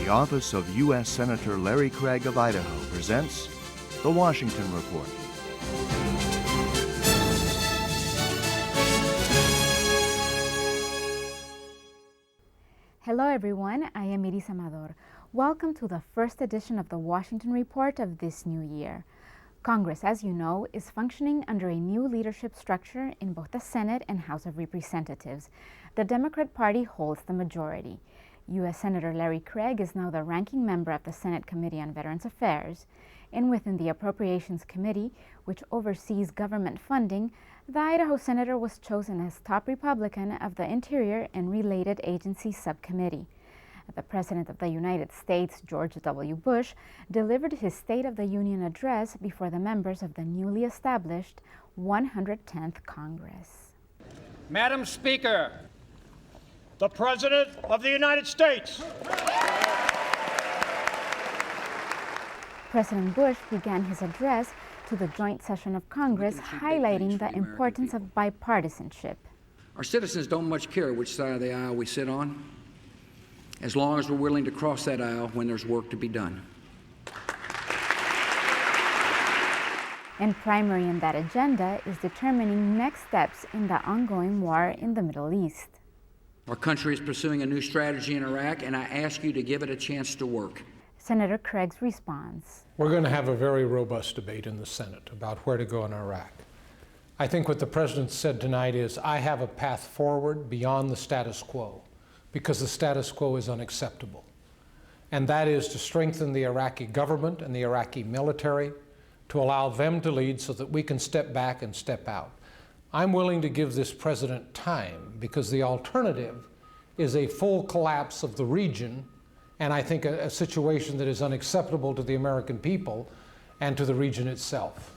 The office of U.S. Senator Larry Craig of Idaho presents The Washington Report. Hello everyone, I am Iris Amador. Welcome to the first edition of The Washington Report of this new year. Congress, as you know, is functioning under a new leadership structure in both the Senate and House of Representatives. The Democrat Party holds the majority. U.S. Senator Larry Craig is now the ranking member of the Senate Committee on Veterans Affairs. And within the Appropriations Committee, which oversees government funding, the Idaho senator was chosen as top Republican of the Interior and Related Agencies Subcommittee. The President of the United States, George W. Bush, delivered his State of the Union address before the members of the newly established 110th Congress. Madam Speaker, the President of the United States. President Bush began his address to the joint session of Congress, highlighting the importance of bipartisanship. Our citizens don't much care which side of the aisle we sit on, as long as we're willing to cross that aisle when there's work to be done. And primary in that agenda is determining next steps in the ongoing war in the Middle East. Our country is pursuing a new strategy in Iraq, and I ask you to give it a chance to work. Senator Craig's response. We're going to have a very robust debate in the Senate about where to go in Iraq. I think what the President said tonight is, I have a path forward beyond the status quo, because the status quo is unacceptable. And that is to strengthen the Iraqi government and the Iraqi military, to allow them to lead so that we can step back and step out. I'm willing to give this president time, because the alternative is a full collapse of the region, and I think a situation that is unacceptable to the American people and to the region itself.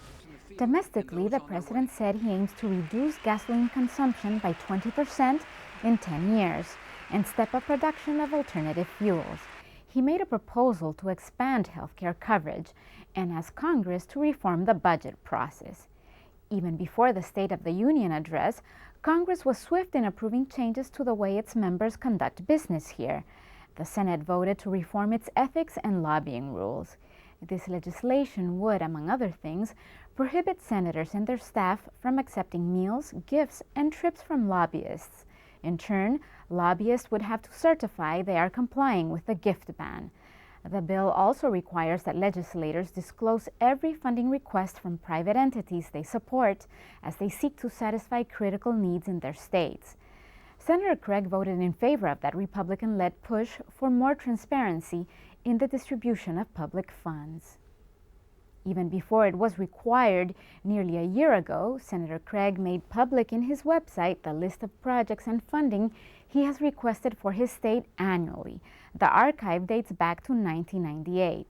Domestically, the president said he aims to reduce gasoline consumption by 20% in 10 years and step up production of alternative fuels. He made a proposal to expand healthcare coverage and asked Congress to reform the budget process. Even before the State of the Union address, Congress was swift in approving changes to the way its members conduct business here. The Senate voted to reform its ethics and lobbying rules. This legislation would, among other things, prohibit senators and their staff from accepting meals, gifts, and trips from lobbyists. In turn, lobbyists would have to certify they are complying with the gift ban. The bill also requires that legislators disclose every funding request from private entities they support as they seek to satisfy critical needs in their states. Senator Craig voted in favor of that Republican-led push for more transparency in the distribution of public funds. Even before it was required nearly a year ago, Senator Craig made public in his website the list of projects and funding he has requested for his state annually. The archive dates back to 1998.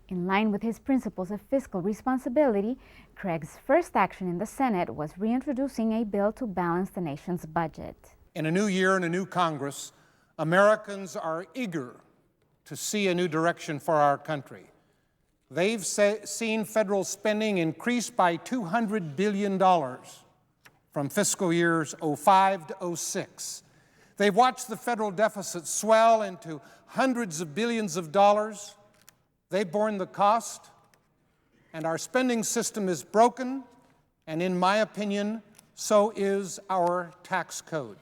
In line with his principles of fiscal responsibility, Craig's first action in the Senate was reintroducing a bill to balance the nation's budget. In a new year and a new Congress, Americans are eager to see a new direction for our country. They've seen federal spending increase by $200 billion from fiscal years 05 to 06. They've watched the federal deficit swell into hundreds of billions of dollars. They've borne the cost, and our spending system is broken, and in my opinion, so is our tax code.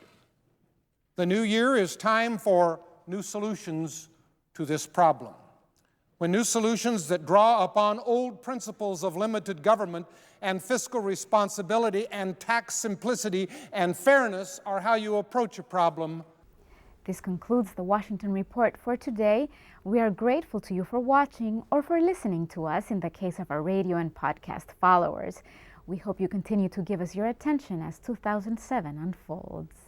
The new year is time for new solutions to this problem. When new solutions that draw upon old principles of limited government and fiscal responsibility and tax simplicity and fairness are how you approach a problem. This concludes the Washington Report for today. We are grateful to you for watching or for listening to us in the case of our radio and podcast followers. We hope you continue to give us your attention as 2007 unfolds.